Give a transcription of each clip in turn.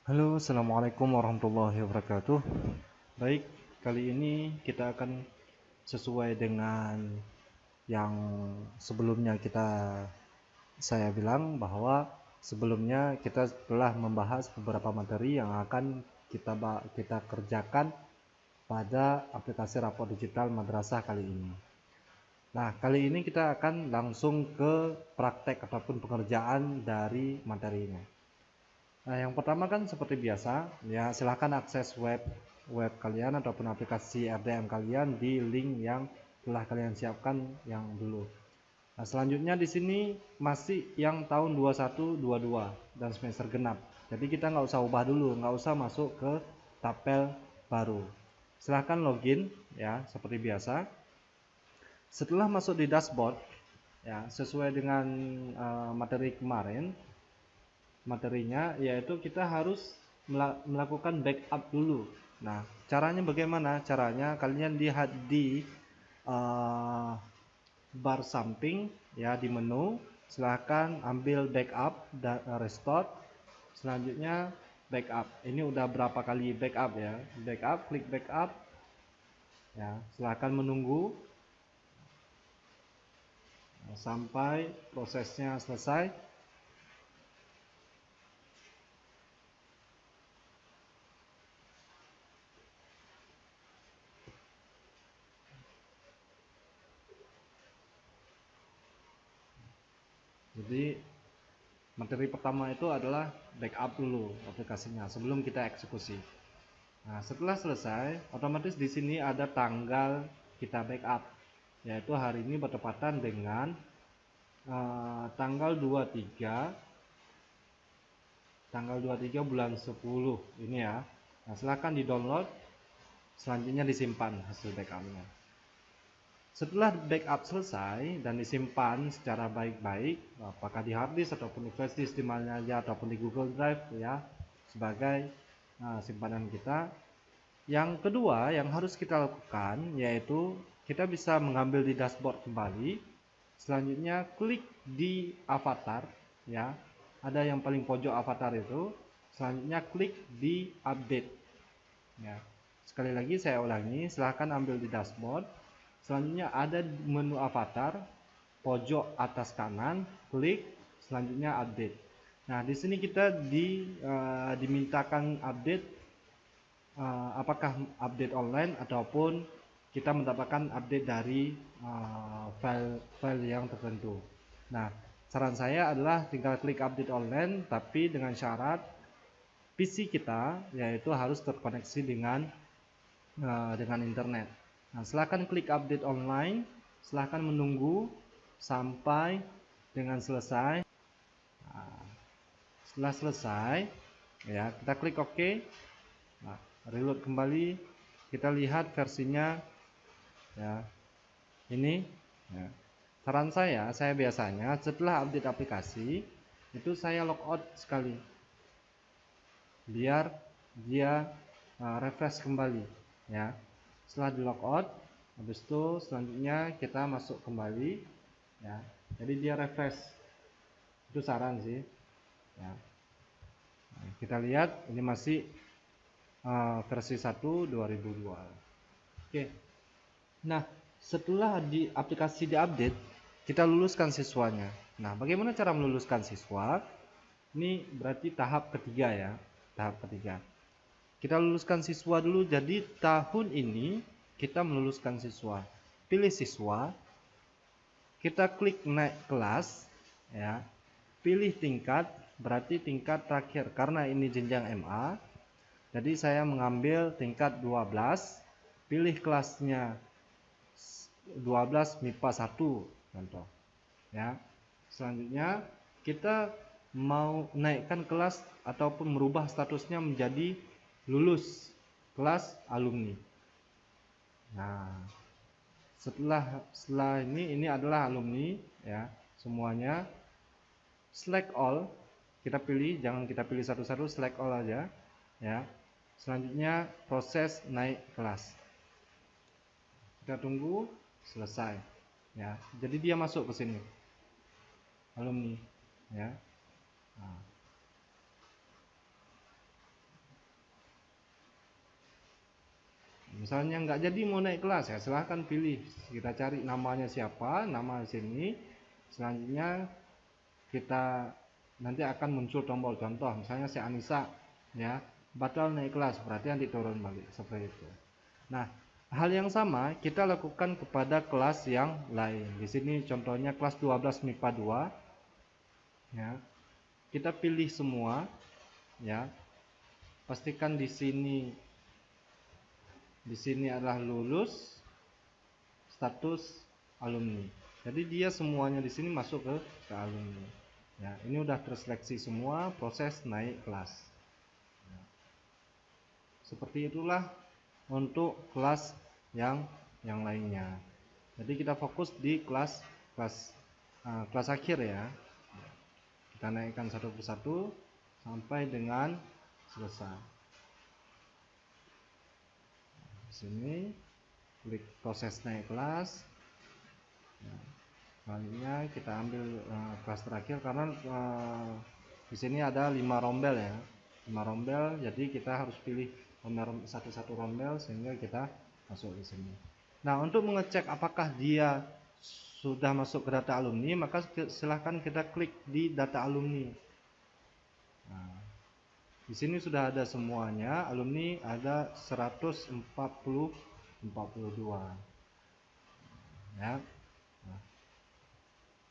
Halo, assalamualaikum warahmatullahi wabarakatuh. Baik, kali ini kita akan sesuai dengan yang sebelumnya saya bilang bahwa sebelumnya kita telah membahas beberapa materi yang akan kita kerjakan pada aplikasi rapor digital madrasah kali ini. Nah, kali ini kita akan langsung ke praktek ataupun pengerjaan dari materinya. Nah, yang pertama kan seperti biasa, ya silahkan akses web kalian ataupun aplikasi RDM kalian di link yang telah kalian siapkan yang dulu. Nah, selanjutnya di sini masih yang tahun 2122 dan semester genap. Jadi kita nggak usah ubah dulu, nggak usah masuk ke tabel baru. Silahkan login ya seperti biasa. Setelah masuk di dashboard, ya sesuai dengan materi kemarin, materinya yaitu kita harus melakukan backup dulu. Nah, caranya bagaimana? Caranya kalian lihat di uh, bar samping ya di menu, silahkan ambil backup dan restore. Selanjutnya backup. Ini udah berapa kali backup ya? Backup, klik backup. Ya, silahkan menunggu sampai prosesnya selesai. Jadi materi pertama itu adalah backup dulu aplikasinya sebelum kita eksekusi. Nah, setelah selesai, otomatis di sini ada tanggal kita backup, yaitu hari ini bertepatan dengan tanggal 23 bulan 10 ini ya. Nah, silahkan di-download, selanjutnya disimpan hasil backupnya. Setelah backup selesai dan disimpan secara baik-baik, apakah di hard disk ataupun di flash disk, di mana aja ataupun di Google Drive ya, sebagai simpanan kita. Yang kedua yang harus kita lakukan yaitu kita bisa mengambil di dashboard kembali. Selanjutnya klik di avatar ya. Ada yang paling pojok avatar itu. Selanjutnya klik di update ya. Sekali lagi saya ulangi, silahkan ambil di dashboard. Selanjutnya ada menu avatar pojok atas kanan, klik selanjutnya update. Nah, di sini kita dimintakan update, apakah update online ataupun kita mendapatkan update dari file yang tertentu. Nah, saran saya adalah tinggal klik update online, tapi dengan syarat PC kita yaitu harus terkoneksi dengan internet. Nah, silahkan klik update online, silahkan menunggu sampai dengan selesai. Nah, setelah selesai, ya kita klik OK. Nah, reload kembali, kita lihat versinya ya ini ya. Saran saya biasanya setelah update aplikasi itu saya logout sekali biar dia refresh kembali ya. Setelah di logout, habis itu selanjutnya kita masuk kembali ya, jadi dia refresh. Itu saran sih ya. Nah, kita lihat ini masih versi 1 2002. Oke. Nah, setelah di aplikasi diupdate, kita luluskan siswanya. Nah, bagaimana cara meluluskan siswa? Ini berarti tahap ketiga ya, tahap ketiga. Kita luluskan siswa dulu. Jadi tahun ini kita meluluskan siswa. Pilih siswa, kita klik naik kelas ya. Pilih tingkat, berarti tingkat terakhir karena ini jenjang MA. Jadi saya mengambil tingkat 12. Pilih kelasnya 12 MIPA 1 contoh ya. Selanjutnya kita mau naikkan kelas ataupun merubah statusnya menjadi lulus kelas alumni. Nah, setelah ini adalah alumni ya, semuanya. Select all, kita pilih, jangan kita pilih satu-satu, select all aja ya. Selanjutnya proses naik kelas. Kita tunggu selesai ya. Jadi dia masuk ke sini. Alumni ya. Nah. Misalnya nggak jadi mau naik kelas, ya silahkan pilih. Kita cari namanya siapa, nama sini. Selanjutnya kita nanti akan muncul tombol contoh, misalnya si Anissa, ya batal naik kelas, berarti nanti turun balik seperti itu. Nah, hal yang sama kita lakukan kepada kelas yang lain. Di sini contohnya kelas 12 MIPA 2, ya. Kita pilih semua, ya. Pastikan di sini adalah lulus, status alumni. Jadi dia semuanya di sini masuk ke alumni. Ya, ini udah terseleksi semua, proses naik kelas. Ya. Seperti itulah untuk kelas yang lainnya. Jadi kita fokus di kelas akhir ya. Kita naikkan satu persatu sampai dengan selesai. Di sini klik proses naik kelas. Selanjutnya kita ambil kelas terakhir karena di sini ada 5 rombel ya. 5 rombel, jadi kita harus pilih satu rombel sehingga kita masuk di sini. Nah, untuk mengecek apakah dia sudah masuk ke data alumni, maka silahkan kita klik di data alumni. Nah, di sini sudah ada semuanya, alumni ada 142 ya. Nah,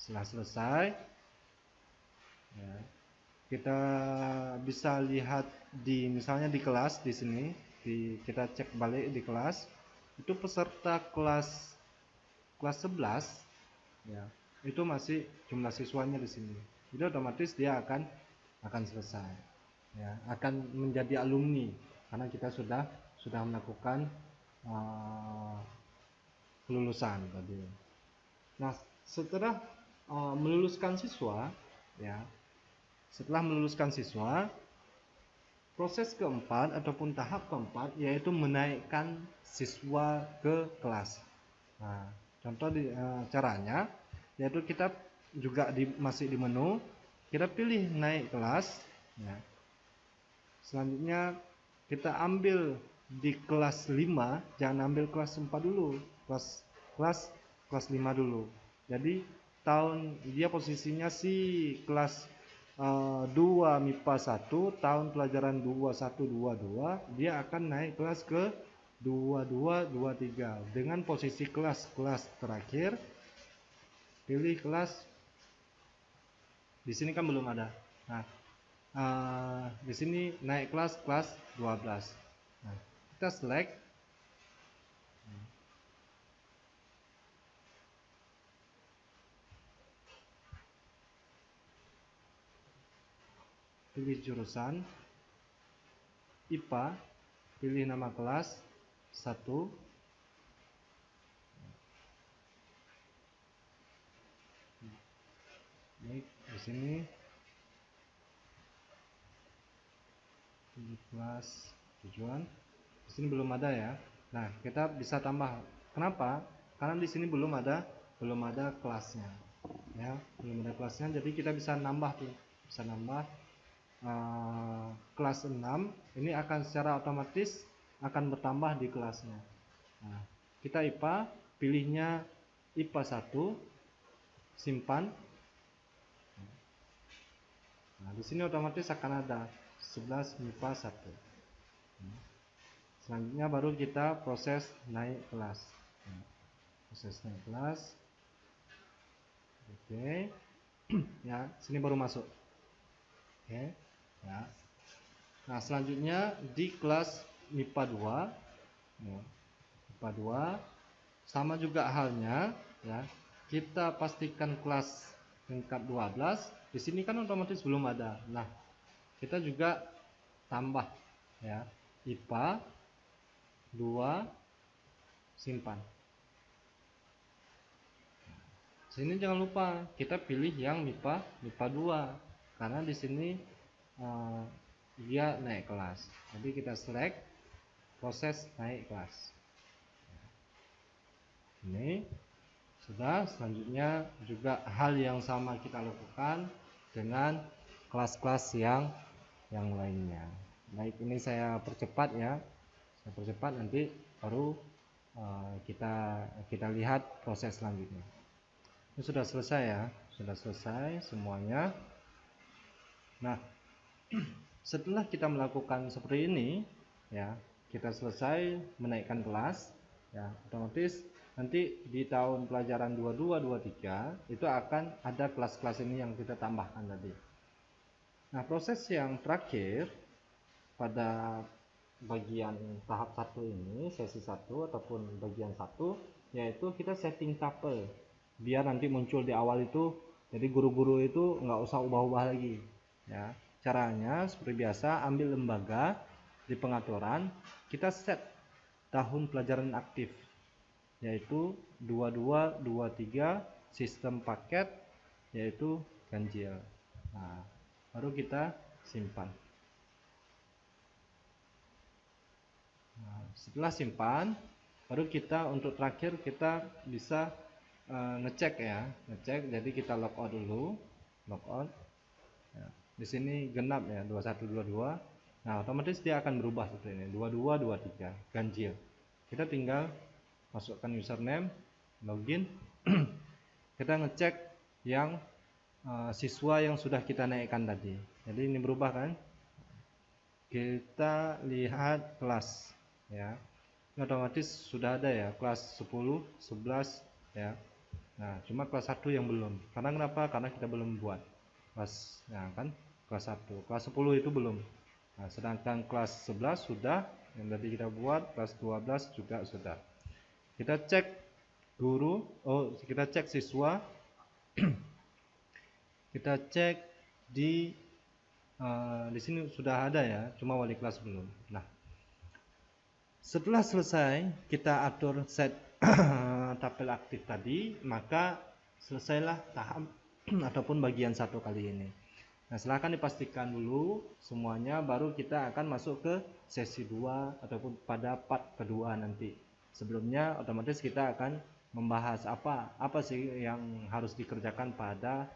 setelah selesai ya, kita bisa lihat misalnya di kelas di sini, kita cek balik di kelas, itu peserta kelas 11 ya, itu masih jumlah siswanya di sini. Jadi otomatis dia akan selesai ya, akan menjadi alumni karena kita sudah melakukan kelulusan tadi. Nah, setelah meluluskan siswa ya, proses keempat ataupun tahap keempat yaitu menaikkan siswa ke kelas. Nah, contoh caranya yaitu kita juga masih di menu, kita pilih naik kelas ya. Selanjutnya kita ambil di kelas 5, jangan ambil kelas 4 dulu, kelas 5 dulu. Jadi dia posisinya kelas 2 MIPA 1 tahun pelajaran 2122, dia akan naik kelas ke 2223 dengan posisi kelas terakhir. Pilih kelas, di sini kan belum ada. Nah, di sini naik kelas 12. Nah, kita select. Pilih jurusan IPA, pilih nama kelas 1. Baik, di sini pilih kelas tujuan. Di sini belum ada ya. Nah, kita bisa tambah. Kenapa? Karena di sini belum ada kelasnya. Ya, belum ada kelasnya, jadi kita bisa nambah tuh. Bisa nambah kelas 6, ini akan secara otomatis akan bertambah di kelasnya. Nah, kita IPA, pilihnya IPA 1, simpan. Nah, di sini otomatis akan ada 11 MIPA 1. Selanjutnya baru kita proses naik kelas. Proses naik kelas. Oke. Ya, sini baru masuk. Oke. Ya. Nah, selanjutnya di kelas MIPA 2, MIPA 2 sama juga halnya ya. Kita pastikan kelas tingkat 12. Di sini kan otomatis belum ada. Nah, kita juga tambah ya, IPA 2, simpan. Sini jangan lupa kita pilih yang MIPA 2 karena di sini dia naik kelas. Jadi kita select proses naik kelas. Ini sudah. Selanjutnya juga hal yang sama kita lakukan dengan kelas-kelas yang lainnya. Baik, ini saya percepat ya. Saya percepat, nanti baru kita lihat proses selanjutnya. Ini sudah selesai ya, sudah selesai semuanya. Nah, setelah kita melakukan seperti ini ya, kita selesai menaikkan kelas ya, otomatis nanti di tahun pelajaran 22-23 itu akan ada kelas-kelas ini yang kita tambahkan tadi. Nah, proses yang terakhir pada bagian tahap 1 ini, sesi 1 ataupun bagian 1, yaitu kita setting tuple biar nanti muncul di awal itu, jadi guru-guru itu nggak usah ubah-ubah lagi ya. Caranya seperti biasa, ambil lembaga, di pengaturan kita set tahun pelajaran aktif, yaitu 22-23, sistem paket yaitu ganjil. Nah, baru kita simpan. Nah, setelah simpan, baru kita untuk terakhir kita bisa ngecek ya, ngecek. Jadi kita logout dulu, logout. Ya, di sini genap ya, 2122. Nah, otomatis dia akan berubah seperti ini, 2223 ganjil. Kita tinggal masukkan username, login. Kita ngecek yang siswa yang sudah kita naikkan tadi. Jadi ini berubah kan? Kita lihat kelas ya. Ini otomatis sudah ada ya, kelas 10, 11 ya. Nah, cuma kelas 1 yang belum. Karena kenapa? Karena kita belum buat kelas ya kan? Kelas 1. Kelas 10 itu belum. Nah, sedangkan kelas 11 sudah, yang tadi kita buat, kelas 12 juga sudah. Kita cek guru, kita cek siswa. Kita cek di sini sudah ada ya, cuma wali kelas belum. Nah, setelah selesai kita atur set tabel aktif tadi, maka selesailah tahap ataupun bagian 1 kali ini. Nah, silahkan dipastikan dulu semuanya, baru kita akan masuk ke sesi 2 ataupun pada part kedua nanti. Sebelumnya otomatis kita akan membahas apa sih yang harus dikerjakan pada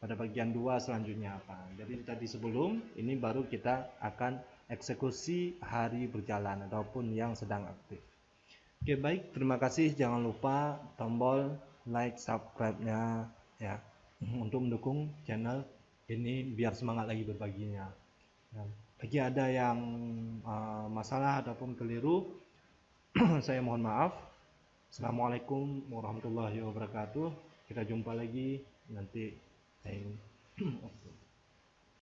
bagian 2 selanjutnya apa. Jadi tadi sebelum ini baru kita akan eksekusi hari berjalan ataupun yang sedang aktif. Oke, baik, terima kasih. Jangan lupa tombol like, subscribe-nya ya, untuk mendukung channel ini biar semangat lagi berbaginya. Dan bagi ada yang masalah ataupun keliru, saya mohon maaf. Assalamualaikum warahmatullahi wabarakatuh. Kita jumpa lagi nanti.